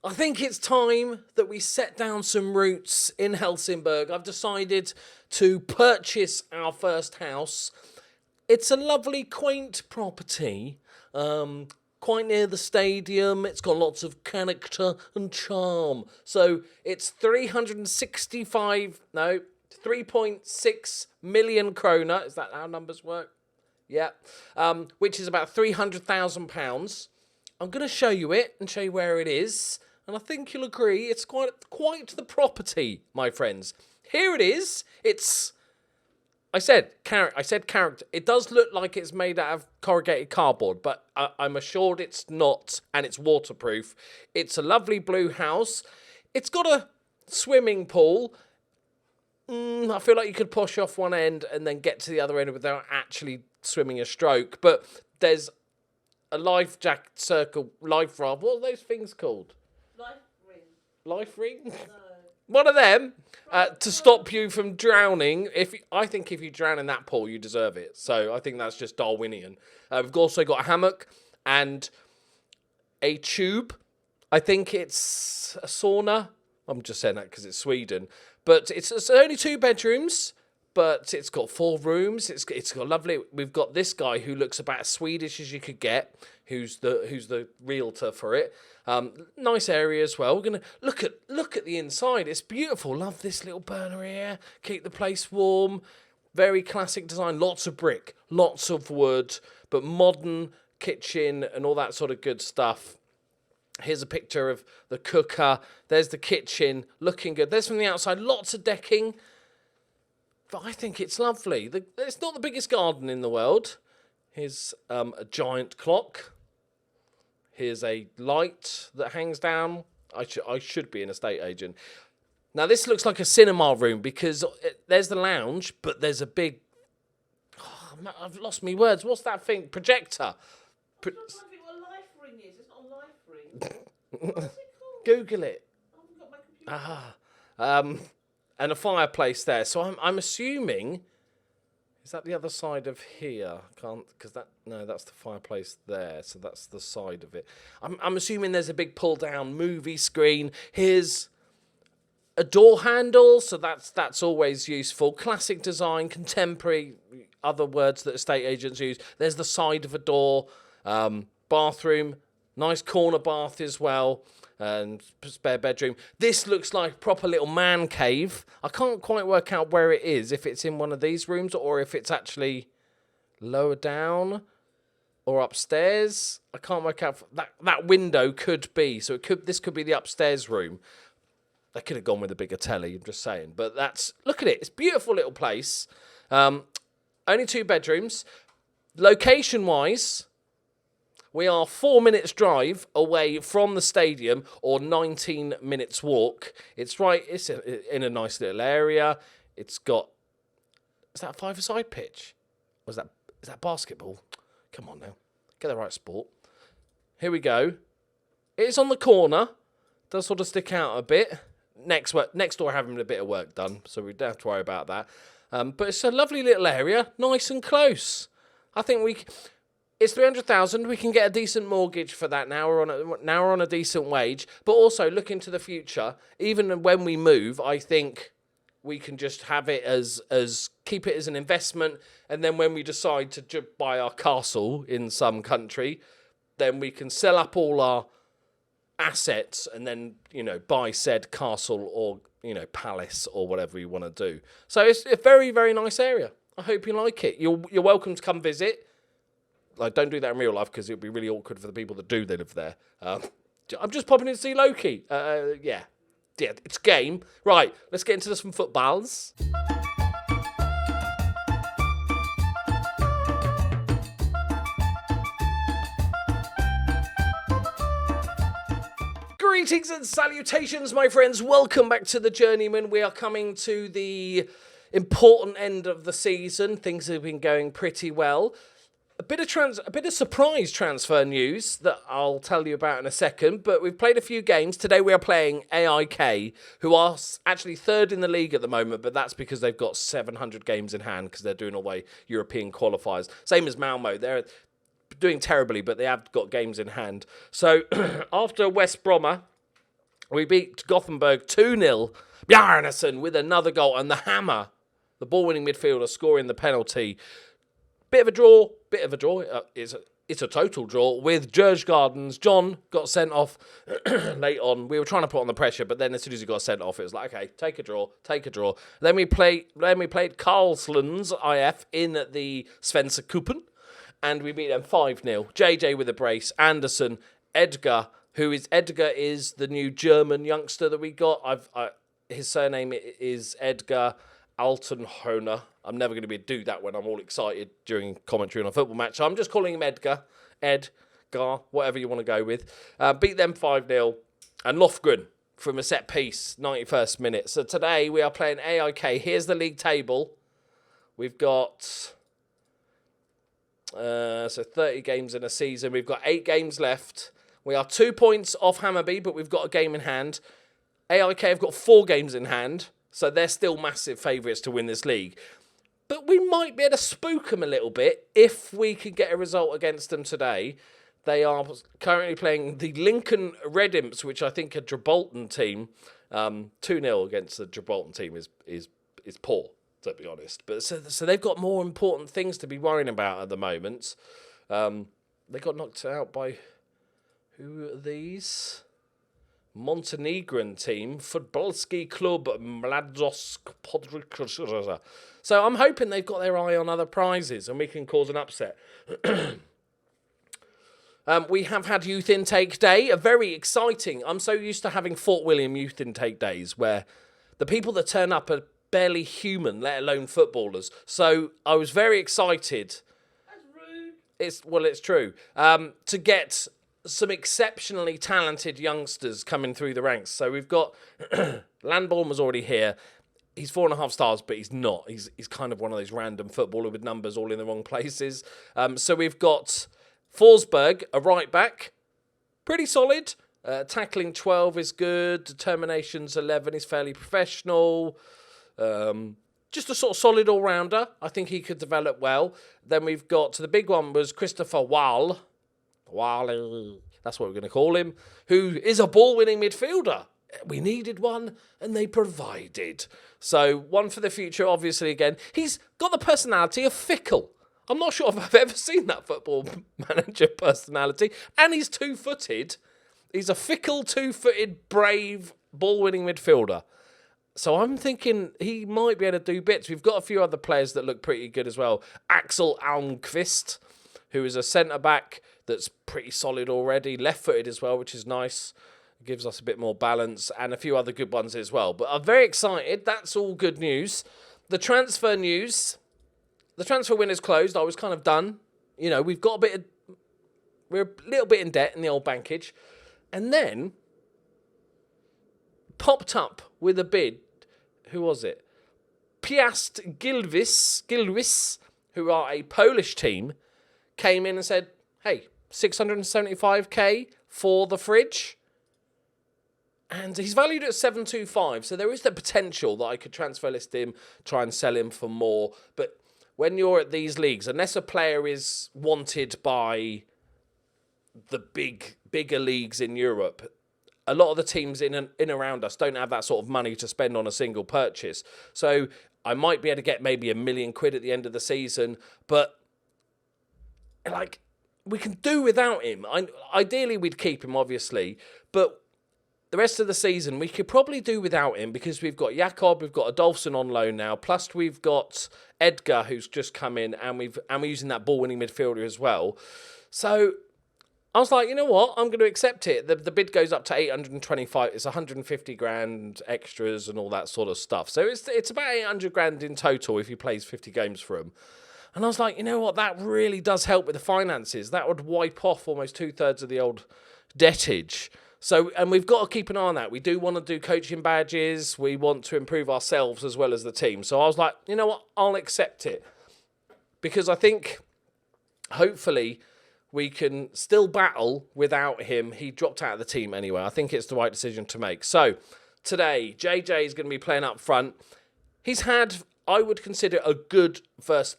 I think it's time that we set down some roots in Helsingborg. I've decided to purchase our first house. It's a lovely, quaint property, quite near the stadium. It's got lots of character and charm. So it's 3.6 million krona. Is that how numbers work? Yeah. Which is about £300,000. I'm going to show you it and show you where it is. And I think you'll agree it's quite the property, my friends. Here it is. I said character. It does look like it's made out of corrugated cardboard, but I'm assured it's not, and it's waterproof. It's a lovely blue house. It's got a swimming pool. I feel like you could push off one end and then get to the other end without actually swimming a stroke. But there's a life jacket circle, life raft. What are those things called? Life ring? No. One of them to stop you from drowning. I think if you drown in that pool, you deserve it. So I think that's just Darwinian. We've also got a hammock and a tube. I think it's a sauna. I'm just saying that because it's Sweden. But it's only 2 bedrooms, but it's got 4 rooms. It's got lovely. We've got this guy who looks about as Swedish as you could get, who's the realtor for it. Nice area as well. We're gonna look at the inside. It's beautiful. Love this little burner here. Keep the place warm. Very classic design. Lots of brick, lots of wood, but modern kitchen and all that sort of good stuff. Here's a picture of the cooker. There's the kitchen, looking good. There's from the outside, lots of decking. But I think it's lovely. It's not the biggest garden in the world. Here's a giant clock. Here's a light that hangs down. I should be an estate agent. Now, this looks like a cinema room because there's the lounge, but there's a big... Oh, I've lost my words. What's that thing? Projector. I'm trying to think what a life ring is. It's not a life ring. What's it called? Google it. I haven't got my computer. And a fireplace there. So I'm assuming... Is that the other side of here? That's the fireplace there. So that's the side of it. I'm assuming there's a big pull-down movie screen. Here's a door handle, so that's always useful. Classic design, contemporary, other words that estate agents use. There's the side of a door, bathroom, nice corner bath as well, and spare bedroom. This looks like a proper little man cave. I can't quite work out where it is, if it's in one of these rooms or if it's actually lower down or upstairs. I can't work out. That window could be, so this could be the upstairs room. They could have gone with a bigger telly, I'm just saying. But look at it. It's a beautiful little place. Only 2 bedrooms. Location-wise, we are 4 minutes drive away from the stadium or 19 minutes walk. It's in a nice little area. It's got... Is that a 5-a-side pitch? Or is that basketball? Come on now. Get the right sport. Here we go. It's on the corner. Does sort of stick out a bit. Next door having a bit of work done, so we don't have to worry about that. But it's a lovely little area, nice and close. I think it's 300,000. We can get a decent mortgage for that now. We're on a decent wage, but also look into the future. Even when we move, I think we can just have it as keep it as an investment, and then when we decide to buy our castle in some country, then we can sell up all our assets and then buy said castle or palace or whatever you want to do. So it's a very, very nice area. I hope you like it. You're welcome to come visit. Like, don't do that in real life because it would be really awkward for the people that do live there. I'm just popping in to see Loki. Yeah, it's game. Right, let's get into some footballs. Greetings and salutations, my friends. Welcome back to the Journeyman. We are coming to the important end of the season. Things have been going pretty well. A bit of surprise transfer news that I'll tell you about in a second, but we've played a few games. Today we are playing AIK, who are actually 3rd in the league at the moment, but that's because they've got 700 games in hand because they're doing away European qualifiers. Same as Malmo. They're doing terribly, but they have got games in hand. So after West Bromma We beat Gothenburg 2-0. Bjarnason with another goal, and the hammer, the ball-winning midfielder, scoring the penalty. Bit of a draw. It's a total draw with Djurgårdens. John got sent off late on. We were trying to put on the pressure, but then as soon as he got sent off, it was like, okay, take a draw. Then we played Karlslunds IF in the Svenska Cupen, and we beat them 5-0. JJ with a brace. Anderson, Edgar, Edgar is the new German youngster that we got. His surname is Edgar Altenhoner. I'm never going to do that when I'm all excited during commentary on a football match. So I'm just calling him Edgar, whatever you want to go with. Beat them 5-0. And Lofgren from a set piece, 91st minute. So today we are playing AIK. Here's the league table. We've got 30 games in a season. We've got 8 games left. We are 2 points off Hammarby, but we've got a game in hand. AIK have got 4 games in hand, so they're still massive favourites to win this league. But we might be able to spook them a little bit if we could get a result against them today. They are currently playing the Lincoln Red Imps, which I think a Gibraltar team. 2-0 against the Gibraltar team is poor, to be honest. But so they've got more important things to be worrying about at the moment. They got knocked out by, who are these? Montenegrin team, Futbolski Klub Mladost Podgorica. So I'm hoping they've got their eye on other prizes and we can cause an upset. We have had youth intake day, a very exciting. I'm so used to having Fort William youth intake days where the people that turn up are barely human, let alone footballers. So I was very excited. That's rude. It's true. To get some exceptionally talented youngsters coming through the ranks. So we've got Landborn was already here. He's 4.5 stars, but he's not. He's kind of one of those random footballer with numbers all in the wrong places. So we've got Forsberg, a right back, pretty solid. Tackling 12 is good. Determination's 11. He's fairly professional. Just a sort of solid all-rounder. I think he could develop well. Then we've got, the big one was Christopher Wall. That's what we're going to call him, who is a ball-winning midfielder. We needed one, and they provided. So, one for the future, obviously, again. He's got the personality of Fickle. I'm not sure if I've ever seen that football manager personality. And he's 2-footed. He's a fickle, 2-footed, brave, ball-winning midfielder. So I'm thinking he might be able to do bits. We've got a few other players that look pretty good as well. Axel Almqvist, who is a centre-back that's pretty solid already. Left-footed as well, which is nice. Gives us a bit more balance. And a few other good ones as well. But I'm very excited. That's all good news. The transfer news. The transfer window's closed. I was kind of done. You know, we're a little bit in debt in the old bankage. And then popped up with a bid. Who was it? Piast Gilvis, who are a Polish team, came in and said, hey, 675k for the fridge. And he's valued at 725. So there is the potential that I could transfer list him, try and sell him for more. But when you're at these leagues, unless a player is wanted by the bigger leagues in Europe, a lot of the teams in around us don't have that sort of money to spend on a single purchase. So I might be able to get maybe £1 million at the end of the season, but like we can do without him. Ideally, we'd keep him, obviously, but the rest of the season we could probably do without him because we've got Jakob, we've got Adolfsson on loan now, plus we've got Edgar who's just come in, and we're using that ball-winning midfielder as well. So I was like, you know what? I'm going to accept it. The bid goes up to 825. It's 150 grand extras and all that sort of stuff. So it's about 800 grand in total if he plays 50 games for him. And I was like, you know what? That really does help with the finances. That would wipe off almost 2/3 of the old debtage. So, and we've got to keep an eye on that. We do want to do coaching badges. We want to improve ourselves as well as the team. So I was like, you know what? I'll accept it. Because I think, hopefully, we can still battle without him. He dropped out of the team anyway. I think it's the right decision to make. So, today, JJ is going to be playing up front. He's had, I would consider, a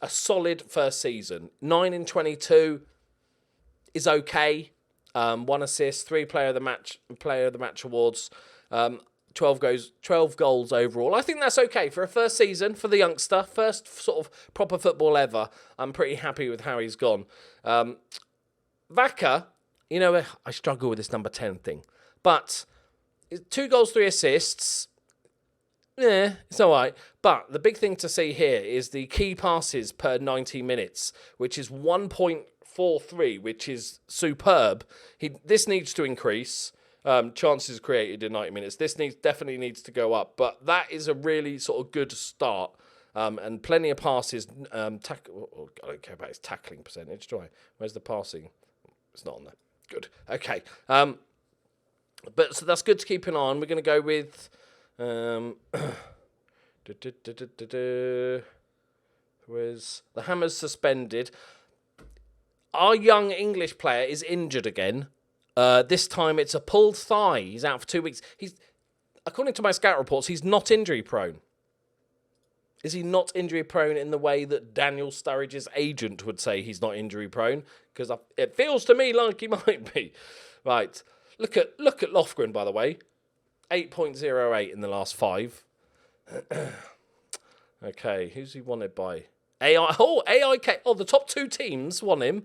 solid first season. 9 in 22 is okay. 1 assist, 3 player of the match awards, 12 goals overall. I think that's okay for a first season for the youngster, first sort of proper football ever. I'm pretty happy with how he's gone. Vaca, you know, I struggle with this number 10 thing, but 2 goals, 3 assists. Yeah, it's all right. But the big thing to see here is the key passes per 90 minutes, which is 1.43, which is superb. This needs to increase. Chances created in 90 minutes. This definitely needs to go up, but that is a really sort of good start. And plenty of passes. I don't care about his tackling percentage, do I? Where's the passing? It's not on there. Good. Okay. But so that's good to keep an eye on. We're going to go with. Where's the Hammer's suspended? Our young English player is injured again. This time it's a pulled thigh. He's out for 2 weeks. According to my scout reports, he's not injury prone. Is he not injury prone in the way that Daniel Sturridge's agent would say he's not injury prone? Because it feels to me like he might be. Right. Look at Lofgren, by the way. 8.08 in the last 5. Okay, who's he wanted by? AIK. Oh, the top 2 teams want him.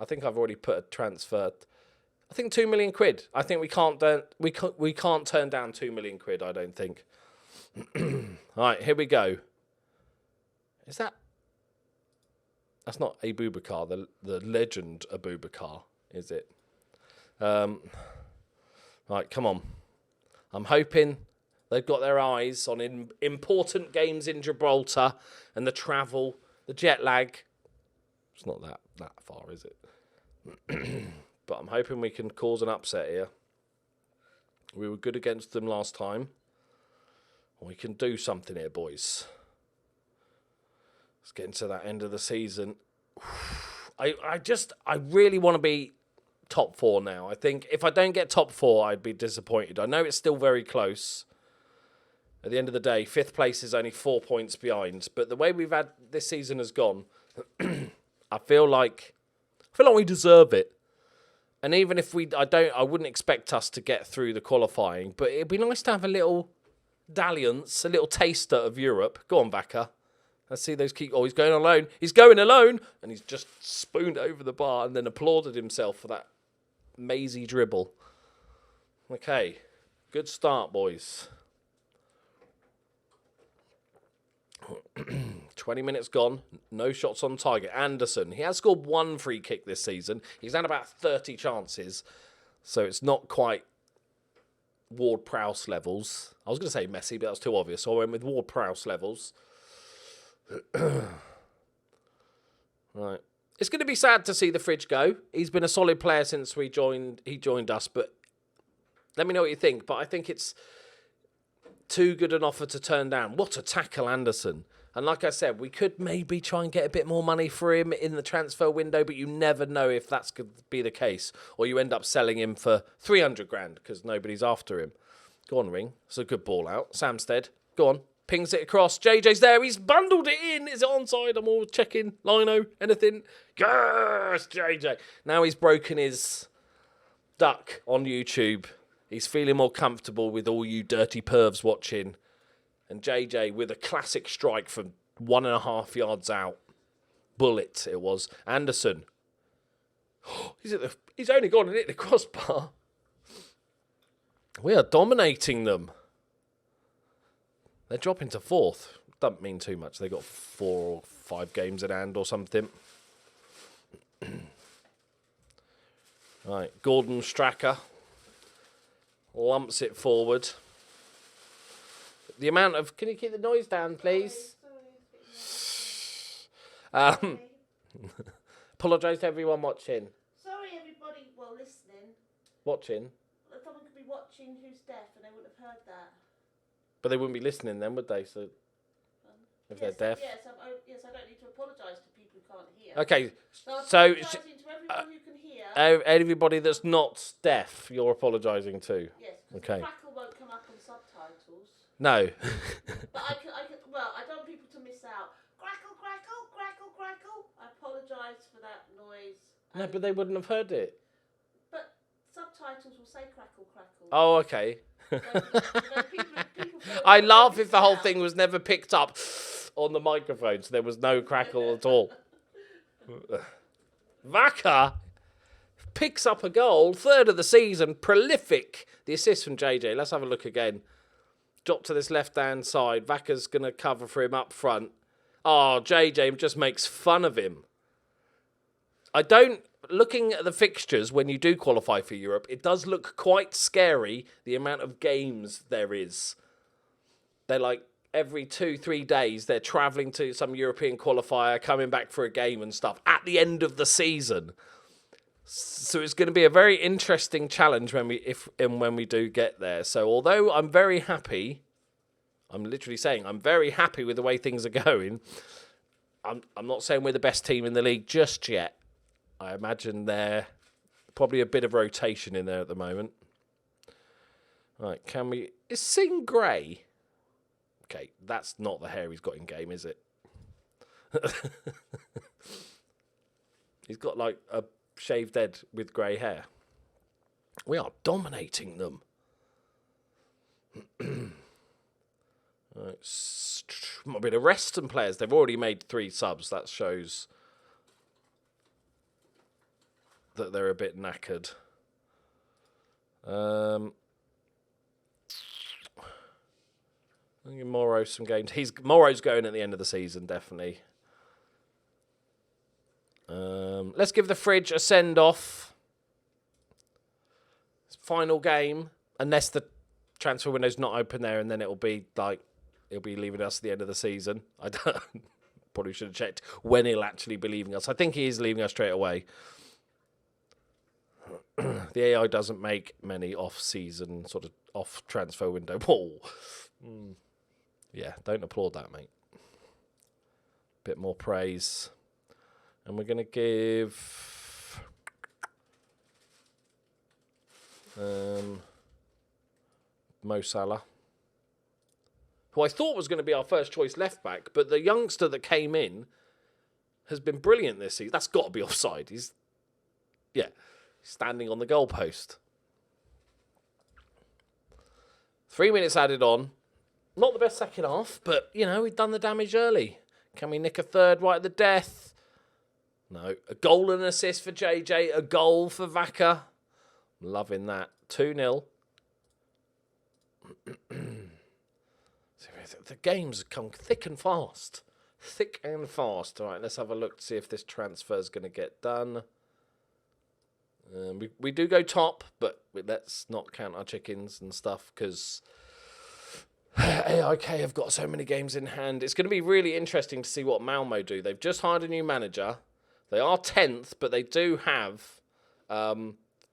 I think I've already put a transfer. I think 2 million quid. I think we can't turn down 2 million quid. I don't think. All right, here we go. Is that? That's not Abubakar, the legend Abubakar, is it? Right, come on. I'm hoping they've got their eyes on important games in Gibraltar and the travel, the jet lag. It's not that far, is it? But I'm hoping we can cause an upset here. We were good against them last time. We can do something here, boys. Let's get into that end of the season. I really want to be top 4 now. I think if I don't get top 4, I'd be disappointed. I know it's still very close. At the end of the day, 5th place is only 4 points behind. But the way we've had this season has gone, I feel like we deserve it. And even if I wouldn't expect us to get through the qualifying. But it'd be nice to have a little dalliance, a little taster of Europe. Go on, Vaca. Let's see those keep. Oh, he's going alone. He's going alone, and he's just spooned over the bar and then applauded himself for that mazy dribble. Okay, good start, boys. 20 minutes gone, no shots on target. Anderson, he has scored 1 free kick this season. He's had about 30 chances, so it's not quite Ward-Prowse levels. I was going to say Messi, but that was too obvious, so I went with Ward-Prowse levels. Right. It's going to be sad to see the Fridge go. He's been a solid player since he joined us, but let me know what you think. But I think it's too good an offer to turn down. What a tackle, Anderson. And like I said, we could maybe try and get a bit more money for him in the transfer window, but you never know if that's going to be the case. Or you end up selling him for 300 grand because nobody's after him. Go on, Ring. It's a good ball out. Samstead, go on. Pings it across. JJ's there. He's bundled it in. Is it onside? I'm all checking. Lino, anything? Yes, JJ. Now he's broken his duck on YouTube. He's feeling more comfortable with all you dirty pervs watching. And JJ with a classic strike from 1.5 yards out. Bullet it was. Anderson. He's only gone and hit the crossbar. We are dominating them. They're dropping to 4th. Doesn't mean too much. They got 4 or 5 games in hand or something. Right, Gordon Stracker lumps it forward. The amount of... Can you keep the noise down, please? Apologise to everyone watching. Sorry, everybody, listening. Watching? Someone could be watching who's deaf and they wouldn't have heard that. But they wouldn't be listening then, would they? So, if they're deaf. Yes, I don't need to apologise to people who can't hear. Okay, so I'm apologising to everyone who can hear. Everybody that's not deaf, you're apologising to. Yes, okay. Crackle won't come up on subtitles. No. But I don't want people to miss out. Crackle, crackle, crackle, crackle. I apologise for that noise. No, but they wouldn't have heard it. But subtitles will say crackle, crackle. Oh, okay. So, people I laugh if the whole thing was never picked up on the microphone, so there was no crackle at all. Vaka picks up a goal, third of the season, prolific. The assist from JJ. Let's have a look again. Drop to this left-hand side. Vaka's going to cover for him up front. Oh, JJ just makes fun of him. Looking at the fixtures when you do qualify for Europe, it does look quite scary, the amount of games there is. They're like every 2-3 days, they're travelling to some European qualifier, coming back for a game and stuff at the end of the season. So it's going to be a very interesting challenge when we do get there. So although I'm very happy, I'm literally saying I'm very happy with the way things are going, I'm not saying we're the best team in the league just yet. I imagine there probably a bit of rotation in there at the moment. Right, is Sing grey? Okay, that's not the hair he's got in game, is it? He's got like a shaved head with grey hair. We are dominating them. Right, might be to rest some players. They've already made 3 subs. That shows that they're a bit knackered. I think Moro's some games. Moro's going at the end of the season, definitely. Let's give the fridge a send-off. Final game, unless the transfer window's not open there, and then it'll be leaving us at the end of the season. Probably should have checked when he'll actually be leaving us. I think he is leaving us straight away. The AI doesn't make many off-season, sort of off-transfer window. Whoa. Yeah, don't applaud that, mate. Bit more praise. And we're going to give Mo Salah, who I thought was going to be our first choice left back, but the youngster that came in has been brilliant this season. That's got to be offside. He's standing on the goalpost. 3 minutes added on. Not the best second half, but, we've done the damage early. Can we nick a third right at the death? No. A goal and an assist for JJ. A goal for Vaka. Loving that. 2-0. The games come thick and fast. Thick and fast. All right, let's have a look to see if this transfer is going to get done. We do go top, but let's not count our chickens and stuff because AIK have got so many games in hand. It's going to be really interesting to see what Malmo do. They've just hired a new manager. They are 10th, but they do have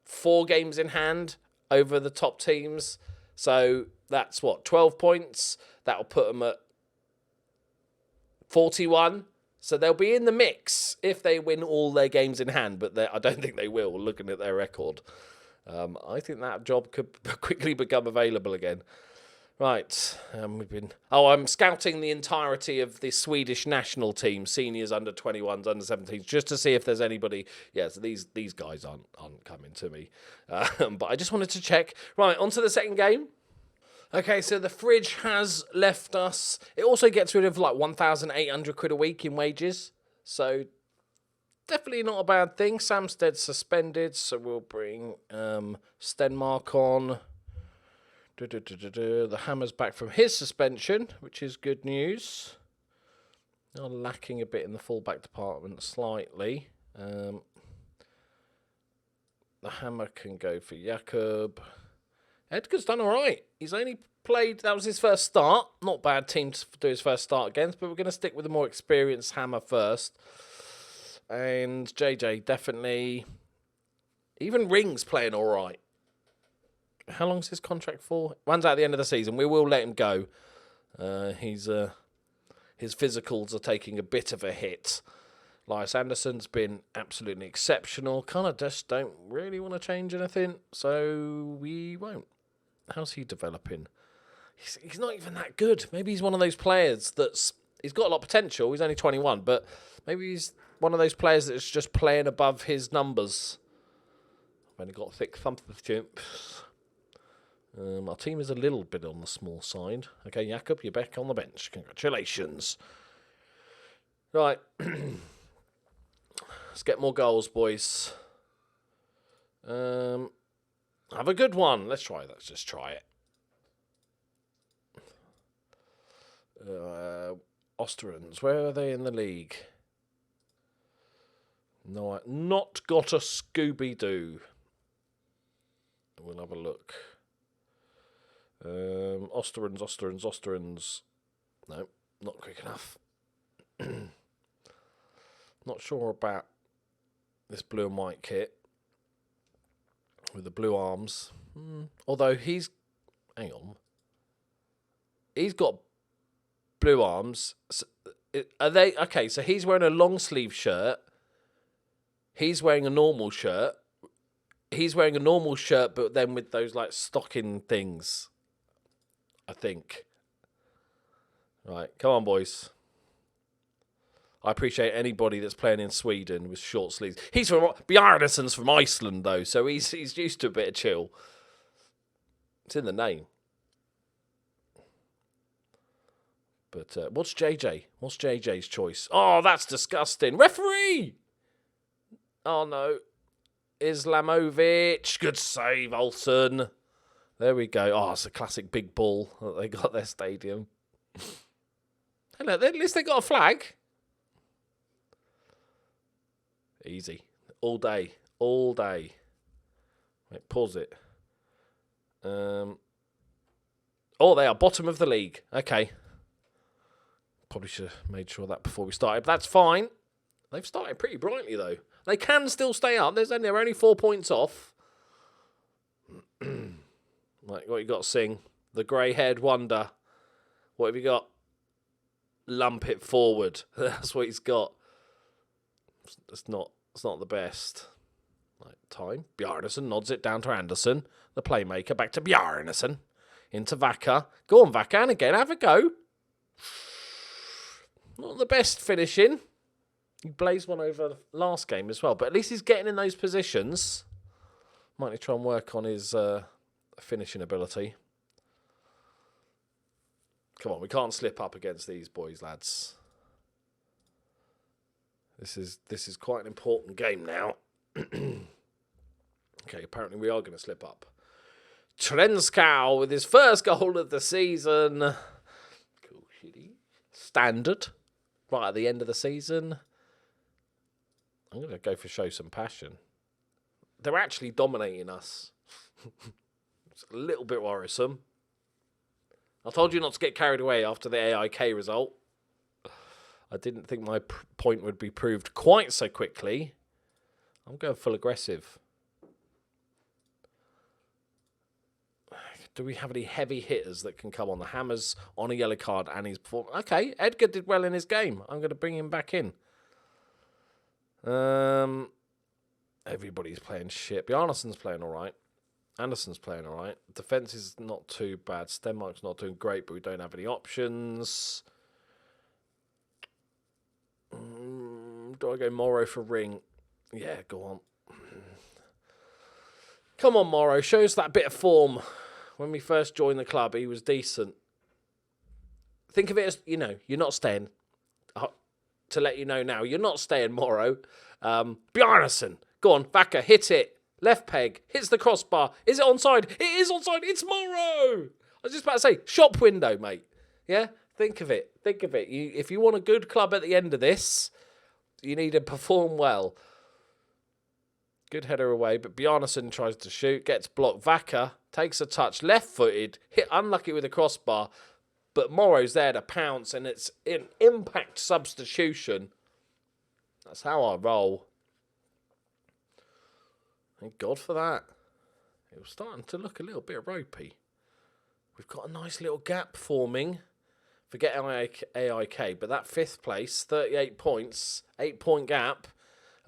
4 games in hand over the top teams. So that's 12 points. That'll put them at 41. So they'll be in the mix if they win all their games in hand, but I don't think they will, looking at their record. I think that job could quickly become available again. Right, I'm scouting the entirety of the Swedish national team, seniors, under 21s, under 17s, just to see if there's anybody. Yeah, so these guys aren't coming to me, but I just wanted to check. Right, on to the second game. Okay, so the fridge has left us. It also gets rid of like 1,800 quid a week in wages. So definitely not a bad thing. Samsted's suspended, so we'll bring Stenmark on. The Hammer's back from his suspension, which is good news. They're lacking a bit in the fullback department slightly. The Hammer can go for Jakob. Edgar's done all right. He's only played, that was his first start. Not bad team to do his first start against, but we're going to stick with the more experienced Hammer first. And JJ definitely, even Ring's playing all right. How long's his contract for? Runs out at the end of the season. We will let him go. His physicals are taking a bit of a hit. Elias Anderson's been absolutely exceptional. Kind of just don't really want to change anything, so we won't. How's he developing? He's not even that good. Maybe he's one of those players he's got a lot of potential. He's only 21, but maybe he's one of those players that's just playing above his numbers. I've only got thick thumps. Our team is a little bit on the small side. Okay, Jakob, you're back on the bench. Congratulations. Right. Let's get more goals, boys. Have a good one. Let's try that. Let's just try it. Osterans, where are they in the league? No, not got a Scooby-Doo. We'll have a look. Osterans. No, not quick enough. Not sure about this blue and white kit with the blue arms. Although he's... Hang on. He's got blue arms. Are they... Okay, so he's wearing a long sleeve shirt. He's wearing a normal shirt. He's wearing a normal shirt, but then with those, like, stocking things. I think. Right, come on, boys. I appreciate anybody that's playing in Sweden with short sleeves. He's from... Bjarnason's from Iceland, though, so he's used to a bit of chill. It's in the name. But what's JJ? What's JJ's choice? Oh, that's disgusting. Referee! Oh, no. Islamovic. Good save, Olsen. There we go. Oh, it's a classic big ball that they got their stadium. Hello, at least they got a flag. Easy. All day. All day. Wait, pause it. Oh, they are bottom of the league. Okay. Probably should have made sure that before we started. But that's fine. They've started pretty brightly, though. They can still stay up. They're only 4 points off. Like, what you got, Sing? The grey-haired wonder. What have you got? Lump it forward. That's what he's got. It's not the best. Right, time. Bjarnason nods it down to Anderson. The playmaker. Back to Bjarnason. Into Vaca. Go on, Vaca. And again, have a go. Not the best finishing. He blazed one over the last game as well. But at least he's getting in those positions. Might need to try and work on his finishing ability. Come on, we can't slip up against these boys, lads. This is quite an important game now. Okay, apparently we are going to slip up. Trenskow with his first goal of the season. Cool, shitty. Standard. Right at the end of the season. I'm going to go for show some passion. They're actually dominating us. It's a little bit worrisome. I told you not to get carried away after the AIK result. I didn't think my point would be proved quite so quickly. I'm going full aggressive. Do we have any heavy hitters that can come on? The Hammers on a yellow card and he's performed. Okay, Edgar did well in his game. I'm going to bring him back in. Everybody's playing shit. Bjarnason's playing all right. Anderson's playing all right. Defence is not too bad. Stenmark's not doing great, but we don't have any options. Do I go Morrow for ring? Yeah, go on. Come on, Morrow. Show us that bit of form. When we first joined the club, he was decent. Think of it as, you're not staying. To let you know now, you're not staying, Morrow. Bjarnason. Go on, Vaca, hit it. Left peg, hits the crossbar. Is it onside? It is onside. It's Morrow. I was just about to say, shop window, mate. Yeah? Think of it. If you want a good club at the end of this, you need to perform well. Good header away, but Bjarnason tries to shoot, gets blocked. Vaca takes a touch, left-footed, hit unlucky with a crossbar, but Morrow's there to pounce, and it's an impact substitution. That's how I roll. Thank God for that. It was starting to look a little bit ropey. We've got a nice little gap forming. Forget AIK, but that 5th place, 38 points, 8-point gap.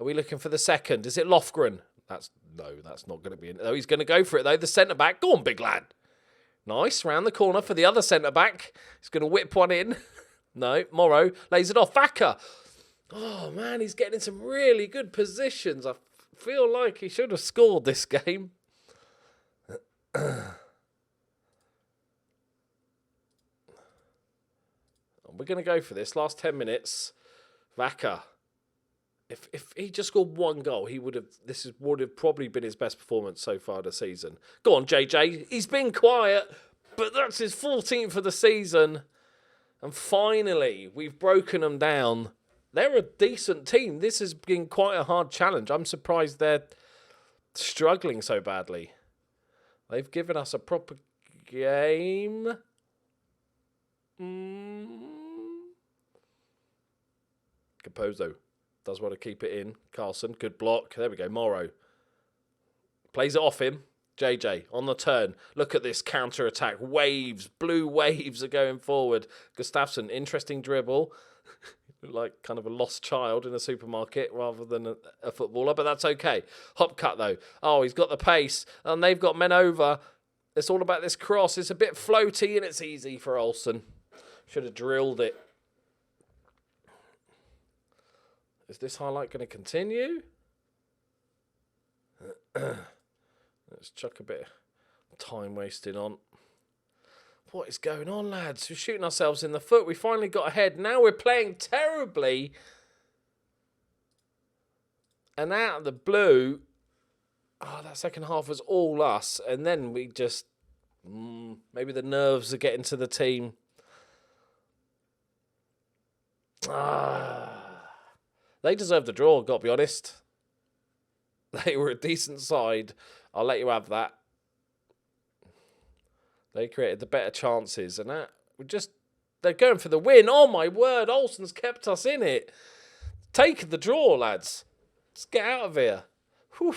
Are we looking for the second? Is it Lofgren? That's not going to be in. Oh, he's going to go for it, though. The centre-back. Go on, big lad. Nice. Round the corner for the other centre-back. He's going to whip one in. No, Morrow lays it off. Vaca. Oh, man, he's getting in some really good positions. I feel like he should have scored this game. We're going to go for this. Last 10 minutes. Vaca. If he just scored one goal, this would have probably been his best performance so far this season. Go on, JJ. He's been quiet, but that's his 14th of the season. And finally, we've broken them down. They're a decent team. This has been quite a hard challenge. I'm surprised they're struggling so badly. They've given us a proper game. Capozo does want to keep it in. Carlson, good block. There we go. Morrow plays it off him. JJ on the turn. Look at this counter-attack. Waves, blue waves are going forward. Gustafsson, interesting dribble. Like kind of a lost child in a supermarket rather than a footballer, but that's okay. Hop cut, though. Oh, he's got the pace, and they've got men over. It's all about this cross. It's a bit floaty, and it's easy for Olsen. Should have drilled it. Is this highlight going to continue? Let's chuck a bit of time wasting on. What is going on, lads? We're shooting ourselves in the foot. We finally got ahead. Now we're playing terribly. And out of the blue, that second half was all us. And then we just, maybe the nerves are getting to the team. They deserve the draw, got to be honest. They were a decent side. I'll let you have that. They created the better chances, and they're going for the win. Oh my word, Olsen's kept us in it. Take the draw, lads. Let's get out of here. Whew.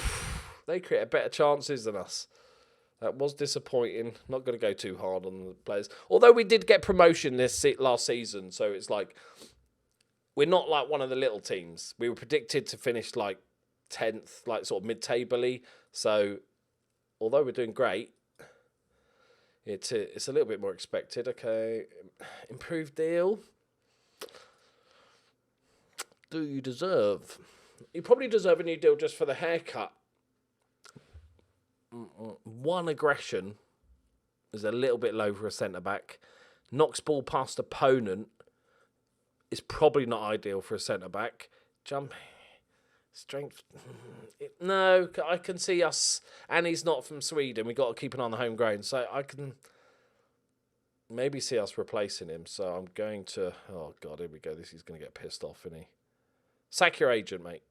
They created better chances than us. That was disappointing. Not going to go too hard on the players. Although we did get promotion this last season, so it's like we're not like one of the little teams. We were predicted to finish like 10th, like sort of mid-table-y. So although we're doing great, it's a little bit more expected. Okay, improved deal. Do you deserve? You probably deserve a new deal just for the haircut. One aggression is a little bit low for a centre-back. Knocks ball past opponent is probably not ideal for a centre-back. Jumping. Strength. No, I can see us. And he's not from Sweden. We've got to keep an eye on the homegrown. So I can maybe see us replacing him. So I'm going to... Oh, God, here we go. He's going to get pissed off, isn't he? Sack your agent, mate.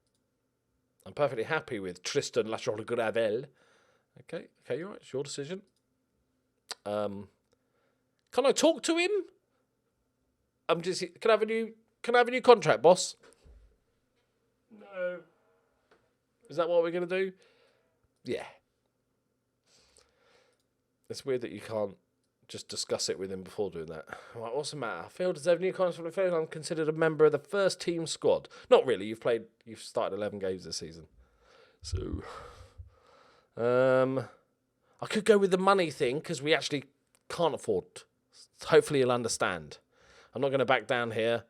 I'm perfectly happy with Tristan Lachorle-Gravel. Okay, you're right. It's your decision. Can I talk to him? Can I have a new contract, boss? No. Is that what we're going to do? Yeah. It's weird that you can't just discuss it with him before doing that. Right, what's the matter? Phil deserves new contract. Phil, I'm considered a member of the first team squad. Not really. You've started 11 games this season. So, I could go with the money thing because we actually can't afford. Hopefully you'll understand. I'm not going to back down here.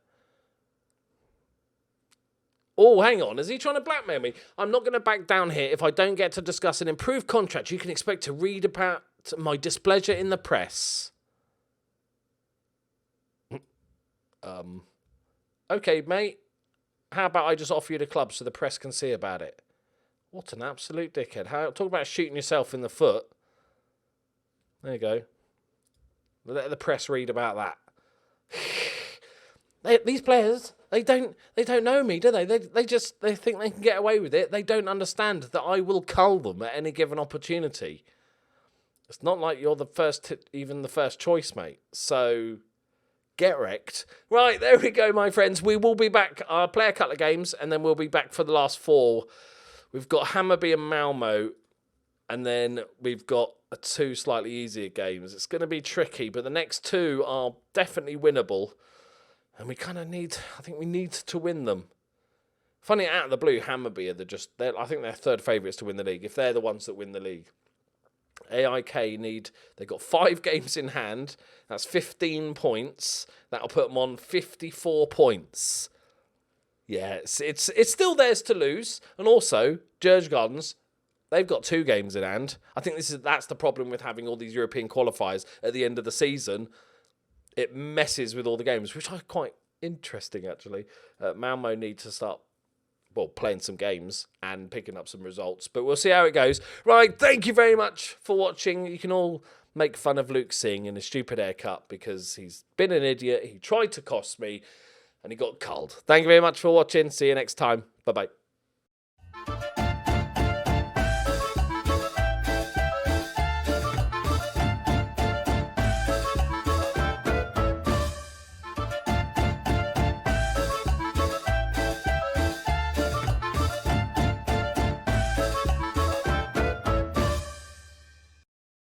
Oh, hang on. Is he trying to blackmail me? I'm not going to back down here. If I don't get to discuss an improved contract, you can expect to read about my displeasure in the press. Okay, mate. How about I just offer you the club so the press can see about it? What an absolute dickhead. Talk about shooting yourself in the foot. There you go. Let the press read about that. These players, they don't know me, do they? They think they can get away with it. They don't understand that I will cull them at any given opportunity. It's not like you're the first choice, mate. So get wrecked. Right, there we go, my friends. We will be back. I'll play a couple of games, and then we'll be back for the last 4. We've got Hammarby and Malmo, and then we've got 2 slightly easier games. It's going to be tricky, but the next 2 are definitely winnable. And we kind of need to win them. Funny, out of the blue, Hammarby are I think they're third favourites to win the league, if they're the ones that win the league. AIK they've got 5 games in hand. That's 15 points. That'll put them on 54 points. Yeah, it's still theirs to lose. And also, Djurgårdens, they've got 2 games in hand. I think that's the problem with having all these European qualifiers at the end of the season. It messes with all the games, which are quite interesting, actually. Malmo need to start, playing some games and picking up some results. But we'll see how it goes. Right, thank you very much for watching. You can all make fun of Luke Singh and his stupid haircut because he's been an idiot. He tried to cost me and he got culled. Thank you very much for watching. See you next time. Bye-bye.